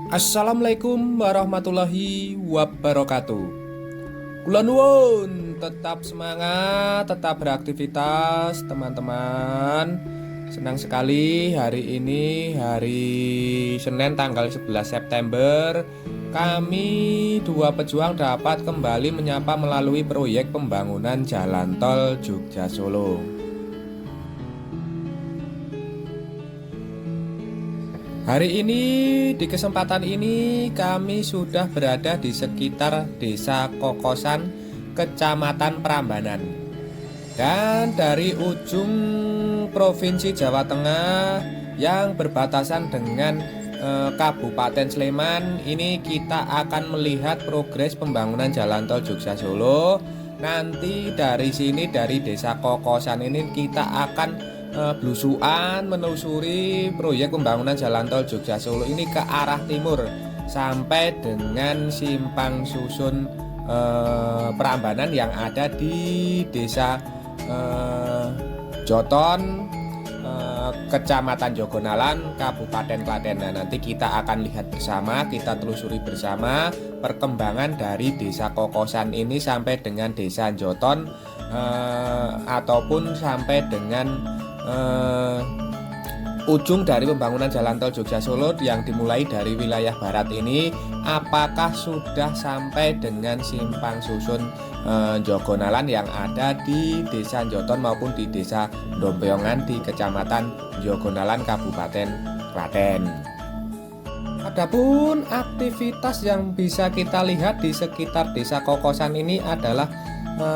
Assalamualaikum warahmatullahi wabarakatuh. Kula nuwun, tetap semangat, tetap beraktivitas teman-teman. Senang sekali hari ini, hari Senin tanggal 11 September, kami dua pejuang dapat kembali menyapa melalui proyek pembangunan jalan tol Jogja Solo. Hari ini, di kesempatan ini, kami sudah berada di sekitar Desa Kokosan, Kecamatan Prambanan. Dan dari ujung Provinsi Jawa Tengah yang berbatasan dengan Kabupaten Sleman, ini kita akan melihat progres pembangunan jalan tol Jogja Solo. Nanti dari sini, dari Desa Kokosan ini, kita akan belusuan menelusuri proyek pembangunan jalan tol Jogja Solo ini ke arah timur sampai dengan simpang susun Prambanan yang ada di Desa Joton, Kecamatan Jogonalan, Kabupaten Klaten. Nah, nanti kita akan lihat bersama, kita telusuri bersama perkembangan dari Desa Kokosan ini sampai dengan Desa Joton, ataupun sampai dengan ujung dari pembangunan jalan tol Jogja Solo yang dimulai dari wilayah barat ini, apakah sudah sampai dengan simpang susun Jogonalan yang ada di Desa Joton maupun di Desa Dompeongan di Kecamatan Jogonalan, Kabupaten Klaten. Adapun aktivitas yang bisa kita lihat di sekitar Desa Kokosan ini adalah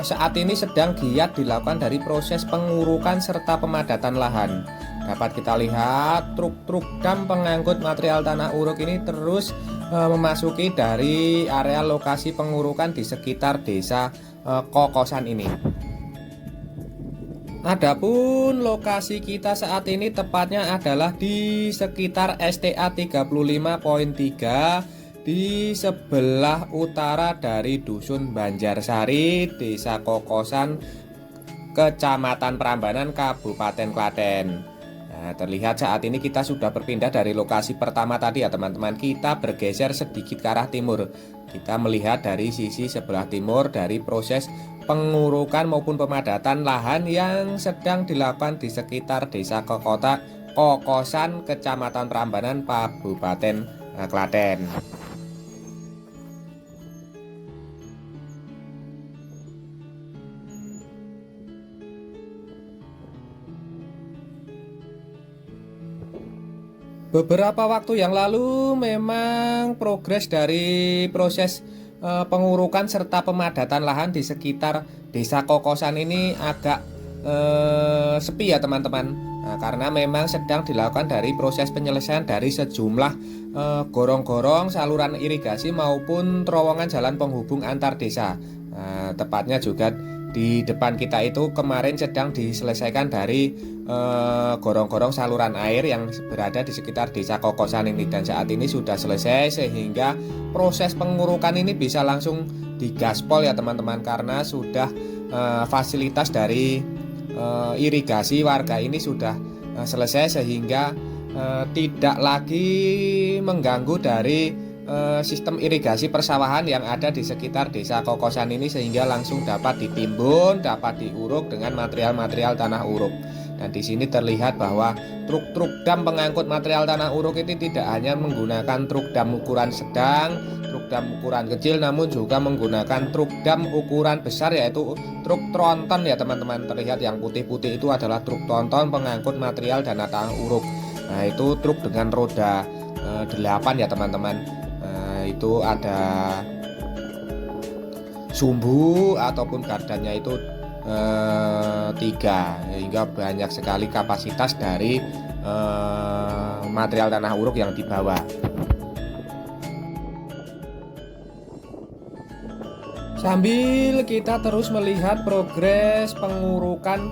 saat ini sedang giat dilakukan dari proses pengurukan serta pemadatan lahan. Dapat kita lihat truk-truk dam pengangkut material tanah uruk ini terus memasuki dari area lokasi pengurukan di sekitar Desa Kokosan ini. Adapun lokasi kita saat ini tepatnya adalah di sekitar STA 35.3 di sebelah utara dari Dusun Banjarsari, Desa Kokosan, Kecamatan Prambanan, Kabupaten Klaten. Nah, terlihat saat ini kita sudah berpindah dari lokasi pertama tadi ya teman-teman. Kita bergeser sedikit ke arah timur. Kita melihat dari sisi sebelah timur dari proses pengurukan maupun pemadatan lahan yang sedang dilakukan di sekitar Desa Kokosan, Kecamatan Prambanan, Kabupaten Klaten. Beberapa waktu yang lalu memang progres dari proses pengurukan serta pemadatan lahan di sekitar Desa Kokosan ini agak sepi ya teman-teman. Nah, karena memang sedang dilakukan dari proses penyelesaian dari sejumlah gorong-gorong, saluran irigasi maupun terowongan jalan penghubung antar desa. Nah, tepatnya juga di depan kita itu kemarin sedang diselesaikan dari gorong-gorong saluran air yang berada di sekitar Desa Kokosan ini, dan saat ini sudah selesai sehingga proses pengurukan ini bisa langsung digaspol ya teman-teman, karena sudah fasilitas dari irigasi warga ini sudah selesai sehingga tidak lagi mengganggu dari sistem irigasi persawahan yang ada di sekitar Desa Kokosan ini, sehingga langsung dapat ditimbun, dapat diuruk dengan material-material tanah uruk. Dan di sini terlihat bahwa truk-truk dam pengangkut material tanah uruk ini tidak hanya menggunakan truk dam ukuran sedang, truk dam ukuran kecil, namun juga menggunakan truk dam ukuran besar, yaitu truk tronton ya teman-teman. Terlihat yang putih-putih itu adalah truk tronton pengangkut material tanah uruk. Nah, itu truk dengan roda 8 ya teman-teman. Itu ada sumbu ataupun gardannya itu 3, hingga banyak sekali kapasitas dari material tanah uruk yang dibawa. Sambil kita terus melihat progres pengurukan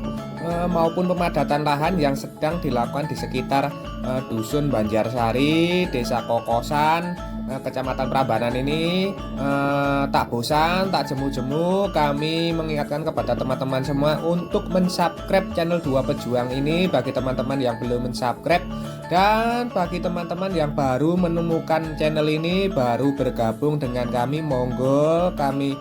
maupun pemadatan lahan yang sedang dilakukan di sekitar Dusun Banjarsari, Desa Kokosan, Kecamatan Prambanan ini, tak bosan, tak jemu-jemu, kami mengingatkan kepada teman-teman semua untuk mensubscribe channel Dua Pejuang ini. Bagi teman-teman yang belum mensubscribe, Dan bagi teman-teman yang baru menemukan channel ini, baru bergabung dengan kami, monggo kami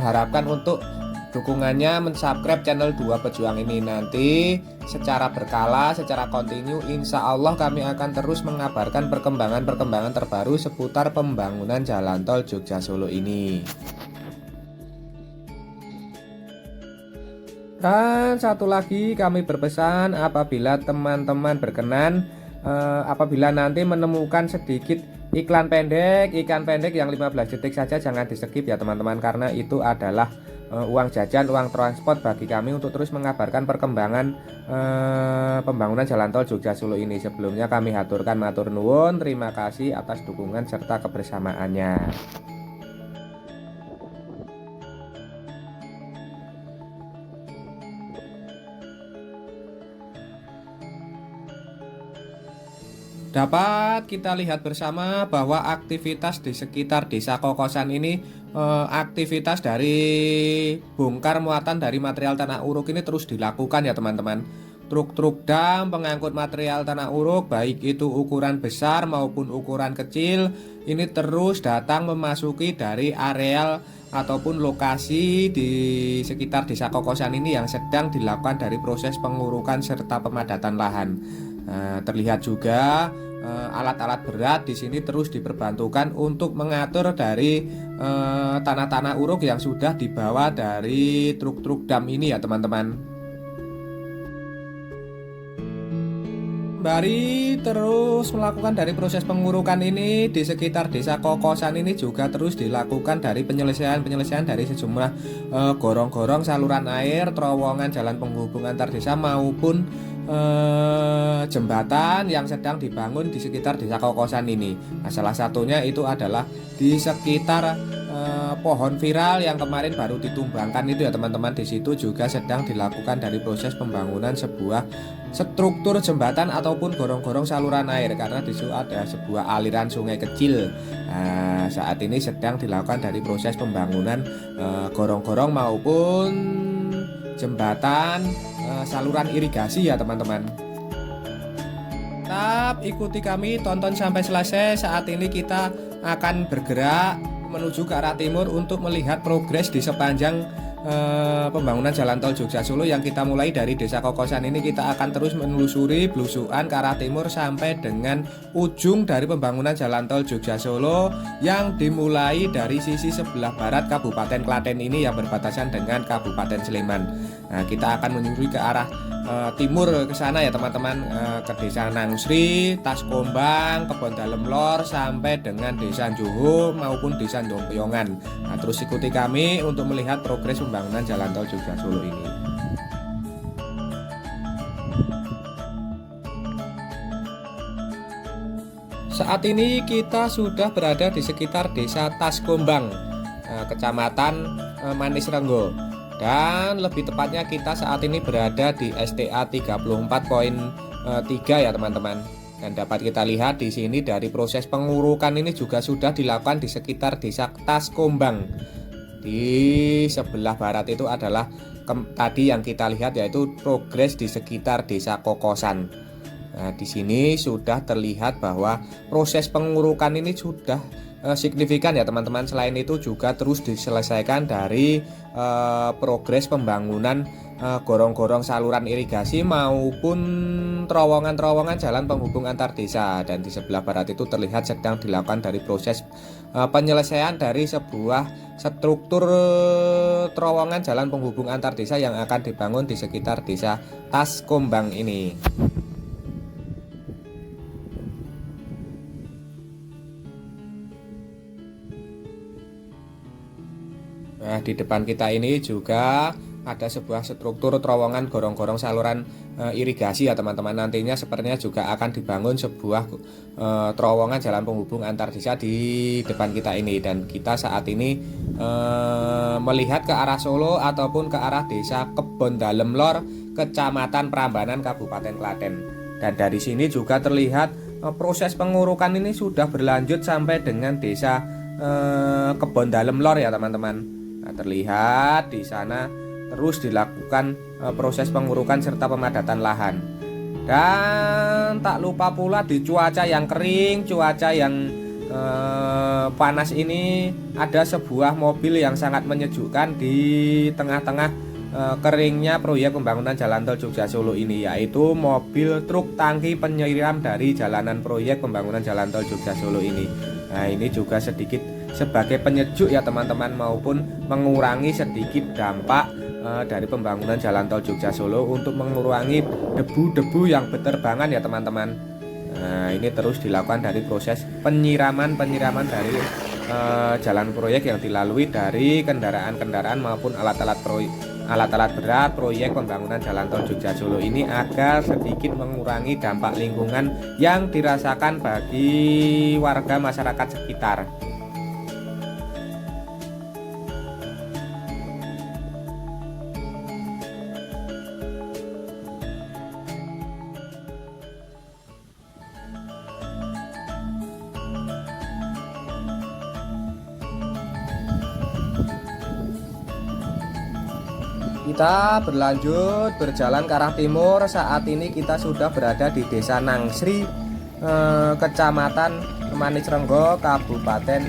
harapkan untuk dukungannya mensubscribe channel Dua Pejuang ini. Nanti secara berkala, secara kontinu, insya Allah kami akan terus mengabarkan perkembangan-perkembangan terbaru seputar pembangunan jalan tol Jogja Solo ini. Dan satu lagi kami berpesan, apabila teman-teman berkenan, apabila nanti menemukan sedikit iklan pendek yang 15 detik saja, jangan di skip ya teman-teman, karena itu adalah uang jajan, uang transport bagi kami untuk terus mengabarkan perkembangan pembangunan jalan tol Jogja Solo ini. Sebelumnya kami haturkan matur nuwun, terima kasih atas dukungan serta kebersamaannya. Dapat kita lihat bersama bahwa aktivitas di sekitar Desa Kokosan ini, aktivitas dari bongkar muatan dari material tanah uruk ini terus dilakukan ya teman-teman. Truk-truk dam pengangkut material tanah uruk, baik itu ukuran besar maupun ukuran kecil, ini terus datang memasuki dari areal ataupun lokasi di sekitar Desa Kokosan ini yang sedang dilakukan dari proses pengurukan serta pemadatan lahan. Terlihat juga alat-alat berat di sini terus diperbantukan untuk mengatur dari tanah-tanah uruk yang sudah dibawa dari truk-truk dam ini ya teman-teman. Sembari terus melakukan dari proses pengurukan ini di sekitar Desa Kokosan ini juga terus dilakukan dari penyelesaian dari sejumlah gorong-gorong saluran air, terowongan jalan penghubung antar desa maupun jembatan yang sedang dibangun di sekitar Desa Kokosan ini. Nah, salah satunya itu adalah di sekitar pohon viral yang kemarin baru ditumbangkan itu ya teman-teman. Di situ juga sedang dilakukan dari proses pembangunan sebuah struktur jembatan ataupun gorong-gorong saluran air, karena di situ ada sebuah aliran sungai kecil. Nah, saat ini sedang dilakukan dari proses pembangunan gorong-gorong maupun jembatan saluran irigasi ya teman-teman. Tetap ikuti kami, tonton sampai selesai. Saat ini kita akan bergerak menuju ke arah timur untuk melihat progres di sepanjang pembangunan jalan tol Jogja Solo yang kita mulai dari Desa Kokosan ini. Kita akan terus menelusuri belusukan ke arah timur sampai dengan ujung dari pembangunan jalan tol Jogja Solo yang dimulai dari sisi sebelah barat Kabupaten Klaten ini yang berbatasan dengan Kabupaten Sleman. Nah, kita akan menyusuri ke arah timur ke sana ya teman-teman, ke Desa Nangusri, Taskombang, Kebon Dalem Lor sampai dengan Desa Juhu maupun Desa Dompyongan. Nah, terus ikuti kami untuk melihat progres pembangunan jalan tol Jogja Solo ini. Saat ini kita sudah berada di sekitar Desa Taskombang, Kecamatan Manis Renggo. Dan lebih tepatnya kita saat ini berada di STA 34.3 ya teman-teman. Dan dapat kita lihat di sini dari proses pengurukan ini juga sudah dilakukan di sekitar Desa Taskombang. Di sebelah barat itu adalah tadi yang kita lihat yaitu progres di sekitar Desa Kokosan. Nah, di sini sudah terlihat bahwa proses pengurukan ini sudah signifikan ya teman-teman. Selain itu juga terus diselesaikan dari progres pembangunan gorong-gorong saluran irigasi maupun terowongan-terowongan jalan penghubung antar desa. Dan di sebelah barat itu terlihat sedang dilakukan dari proses penyelesaian dari sebuah struktur terowongan jalan penghubung antar desa yang akan dibangun di sekitar Desa Taskombang ini. Nah, di depan kita ini juga ada sebuah struktur terowongan gorong-gorong saluran irigasi ya teman-teman. Nantinya sepertinya juga akan dibangun sebuah terowongan jalan penghubung antar desa di depan kita ini. Dan kita saat ini melihat ke arah Solo ataupun ke arah Desa Kebon Dalem Lor, Kecamatan Prambanan, Kabupaten Klaten. Dan dari sini juga terlihat proses pengurukan ini sudah berlanjut sampai dengan Desa Kebon Dalem Lor ya teman-teman. Nah, terlihat di sana terus dilakukan proses pengurukan serta pemadatan lahan. Dan tak lupa pula di cuaca yang kering, cuaca yang panas ini, ada sebuah mobil yang sangat menyejukkan di tengah-tengah keringnya proyek pembangunan jalan tol Jogja Solo ini, yaitu mobil truk tangki penyiram dari jalanan proyek pembangunan jalan tol Jogja Solo ini. Nah, ini juga sedikit sebagai penyejuk ya teman-teman, maupun mengurangi sedikit dampak dari pembangunan jalan tol Jogja Solo untuk mengurangi debu-debu yang berterbangan ya teman-teman. Nah, ini terus dilakukan dari proses penyiraman dari jalan proyek yang dilalui dari kendaraan-kendaraan maupun alat-alat berat proyek pembangunan jalan tol Jogja Solo ini, agar sedikit mengurangi dampak lingkungan yang dirasakan bagi warga masyarakat sekitar. Kita berlanjut berjalan ke arah timur. Saat ini kita sudah berada di Desa Nangsri, Kecamatan Manisrenggo, Kabupaten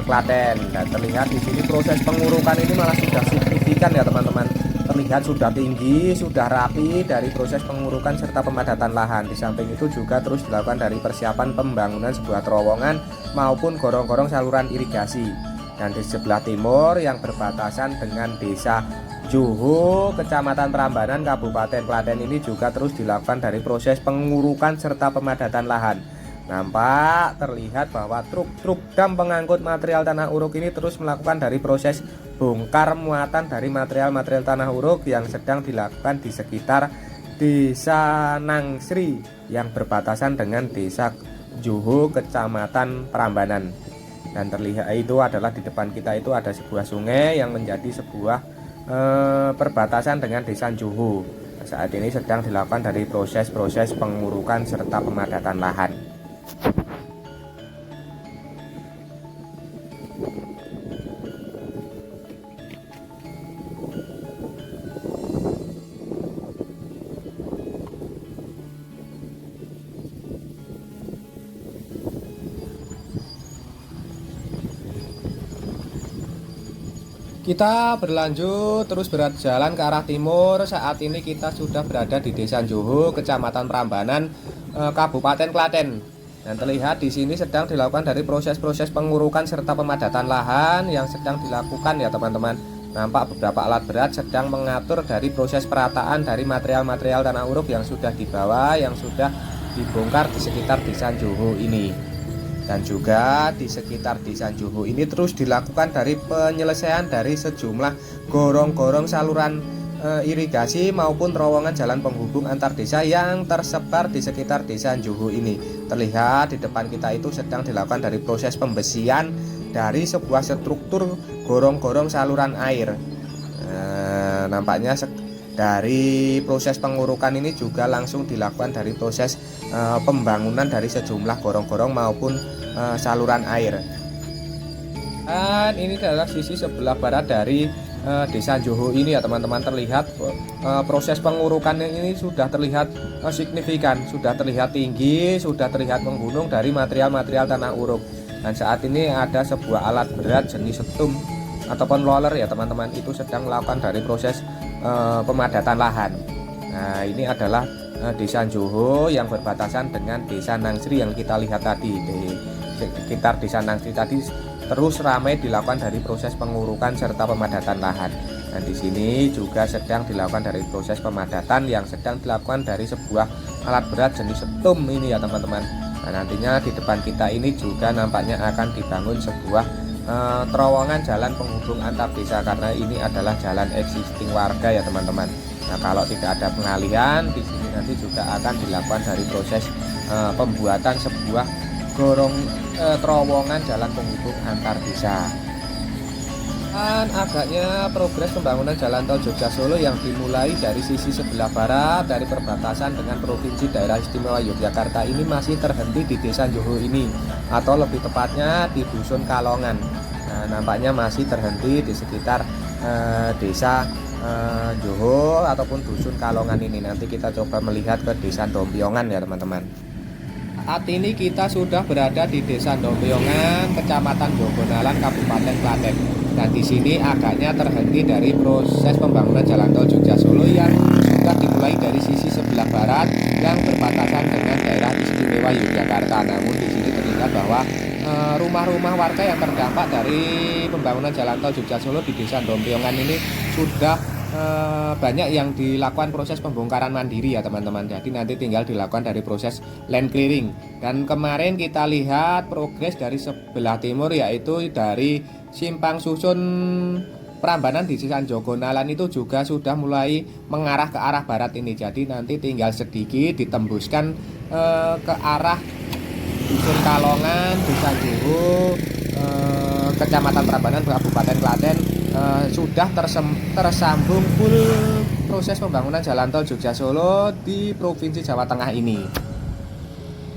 Klaten. Dan terlihat di sini proses pengurukan ini malah sudah signifikan ya teman-teman. Terlihat sudah tinggi, sudah rapi dari proses pengurukan serta pemadatan lahan. Di samping itu juga terus dilakukan dari persiapan pembangunan sebuah terowongan maupun gorong-gorong saluran irigasi. Dan di sebelah timur yang berbatasan dengan Desa Juhu, Kecamatan Prambanan, Kabupaten Klaten ini juga terus dilakukan dari proses pengurukan serta pemadatan lahan. Nampak terlihat bahwa truk-truk dam pengangkut material tanah uruk ini terus melakukan dari proses bongkar muatan dari material-material tanah uruk yang sedang dilakukan di sekitar Desa Nangsri yang berbatasan dengan Desa Juhu, Kecamatan Prambanan. Dan terlihat itu adalah di depan kita itu ada sebuah sungai yang menjadi sebuah perbatasan dengan Desa Juhu. Saat ini sedang dilakukan dari proses-proses pengurukan serta pemadatan lahan. Kita berlanjut terus berjalan ke arah timur. Saat ini kita sudah berada di Desa Juhu, Kecamatan Prambanan, Kabupaten Klaten. Dan terlihat di sini sedang dilakukan dari proses-proses pengurukan serta pemadatan lahan yang sedang dilakukan ya teman-teman. Nampak beberapa alat berat sedang mengatur dari proses perataan dari material-material tanah uruk yang sudah dibawa, yang sudah dibongkar di sekitar Desa Juhu ini. Dan juga di sekitar Desa Juhu ini terus dilakukan dari penyelesaian dari sejumlah gorong-gorong saluran irigasi maupun terowongan jalan penghubung antar desa yang tersebar di sekitar Desa Juhu ini. Terlihat di depan kita itu sedang dilakukan dari proses pembesian dari sebuah struktur gorong-gorong saluran air. Nampaknya dari proses pengurukan ini juga langsung dilakukan dari proses pembangunan dari sejumlah gorong-gorong maupun saluran air. Dan ini adalah sisi sebelah barat dari Desa Juhu ini ya teman-teman. Terlihat proses pengurukan ini sudah terlihat signifikan, sudah terlihat tinggi, sudah terlihat menggunung dari material-material tanah uruk. Dan saat ini ada sebuah alat berat jenis setum ataupun roller ya teman-teman, itu sedang melakukan dari proses pemadatan lahan. Nah, ini adalah Desa Juhu yang berbatasan dengan Desa Nangsri yang kita lihat tadi. Di sekitar Desa Nangsri tadi terus ramai dilakukan dari proses pengurukan serta pemadatan lahan. Dan di sini juga sedang dilakukan dari proses pemadatan yang sedang dilakukan dari sebuah alat berat jenis setum ini ya teman-teman. Nah, nantinya di depan kita ini juga nampaknya akan dibangun sebuah terowongan jalan penghubung antar desa, karena ini adalah jalan existing warga ya teman-teman. Nah, kalau tidak ada pengalihan di sini nanti juga akan dilakukan dari proses pembuatan sebuah terowongan jalan penghubung antar desa. Dan agaknya progres pembangunan jalan tol Jogja Solo yang dimulai dari sisi sebelah barat dari perbatasan dengan Provinsi Daerah Istimewa Yogyakarta ini masih terhenti di Desa Juhu ini, atau lebih tepatnya di Dusun Kalongan. Nah, nampaknya masih terhenti di sekitar desa Joho ataupun dusun Kalongan ini. Nanti kita coba melihat ke desa Dompiongan ya teman-teman. Saat ini kita sudah berada di desa Dompiongan, Kecamatan Jogonalan, Kabupaten Klaten. Dan di sini agaknya terhenti dari proses pembangunan jalan tol Jogja Solo yang sudah dimulai dari sisi sebelah barat yang berbatasan dengan daerah istimewa Yogyakarta. Namun di sini terlihat bahwa rumah-rumah warga yang terdampak dari pembangunan jalan tol Jogja Solo di desa Dompiongan ini sudah banyak yang dilakukan proses pembongkaran mandiri ya teman-teman. Jadi nanti tinggal dilakukan dari proses land clearing. Dan kemarin kita lihat progres dari sebelah timur, yaitu dari Simpang Susun Prambanan di Desa Jogonalan itu juga sudah mulai mengarah ke arah barat ini. Jadi nanti tinggal sedikit ditembuskan ke arah Dusun Kalongan, Desa Joho, Kecamatan Prambanan, Kabupaten Klaten. Sudah tersambung full proses pembangunan jalan tol Jogja Solo di Provinsi Jawa Tengah ini,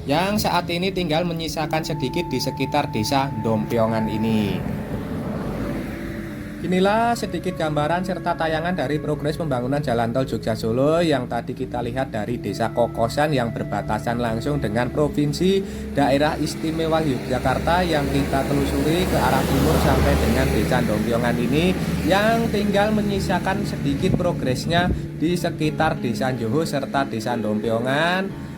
yang saat ini tinggal menyisakan sedikit di sekitar desa Dompiongan ini. Inilah sedikit gambaran serta tayangan dari progres pembangunan jalan tol Jogja Solo yang tadi kita lihat dari desa Kokosan yang berbatasan langsung dengan Provinsi Daerah Istimewa Yogyakarta, yang kita telusuri ke arah timur sampai dengan desa Dompiongan ini, yang tinggal menyisakan sedikit progresnya di sekitar desa Joho serta desa Dompiongan.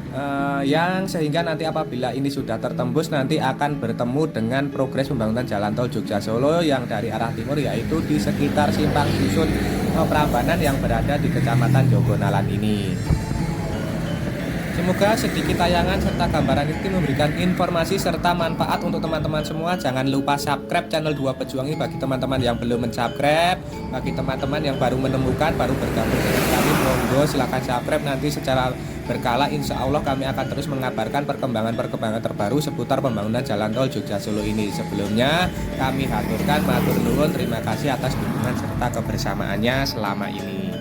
Yang sehingga nanti apabila ini sudah tertembus nanti akan bertemu dengan progres pembangunan jalan tol Jogja Solo yang dari arah timur, yaitu di sekitar Simpang Susun Prambanan yang berada di Kecamatan Jogonalan ini. Semoga sedikit tayangan serta gambaran ini memberikan informasi serta manfaat untuk teman-teman semua. Jangan lupa subscribe channel Dua Pejuang ini bagi teman-teman yang belum mensubscribe. Bagi teman-teman yang baru menemukan, baru bergabung dengan kami, monggo silahkan subscribe. Nanti secara berkala insya Allah kami akan terus mengabarkan perkembangan-perkembangan terbaru seputar pembangunan jalan tol Jogja Solo ini. Sebelumnya kami haturkan matur nuwun, terima kasih atas dukungan serta kebersamaannya selama ini.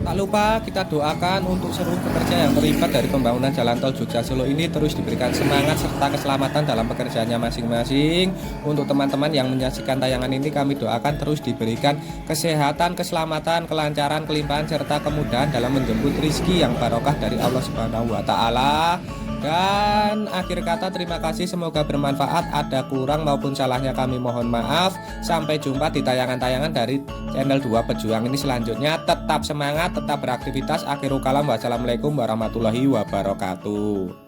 Tak lupa kita doakan untuk seluruh pekerja yang terlibat dari pembangunan jalan tol Jogja Solo ini terus diberikan semangat serta keselamatan dalam pekerjaannya masing-masing. Untuk teman-teman yang menyaksikan tayangan ini, kami doakan terus diberikan kesehatan, keselamatan, kelancaran, kelimpahan serta kemudahan dalam menjemput rizki yang barokah dari Allah Subhanahu wa Ta'ala. Dan akhir kata terima kasih, semoga bermanfaat. Ada kurang maupun salahnya kami mohon maaf. Sampai jumpa di tayangan-tayangan dari channel Dua Pejuang ini selanjutnya. Tetap semangat, tetap beraktivitas. Akhirul kalam, wassalamualaikum warahmatullahi wabarakatuh.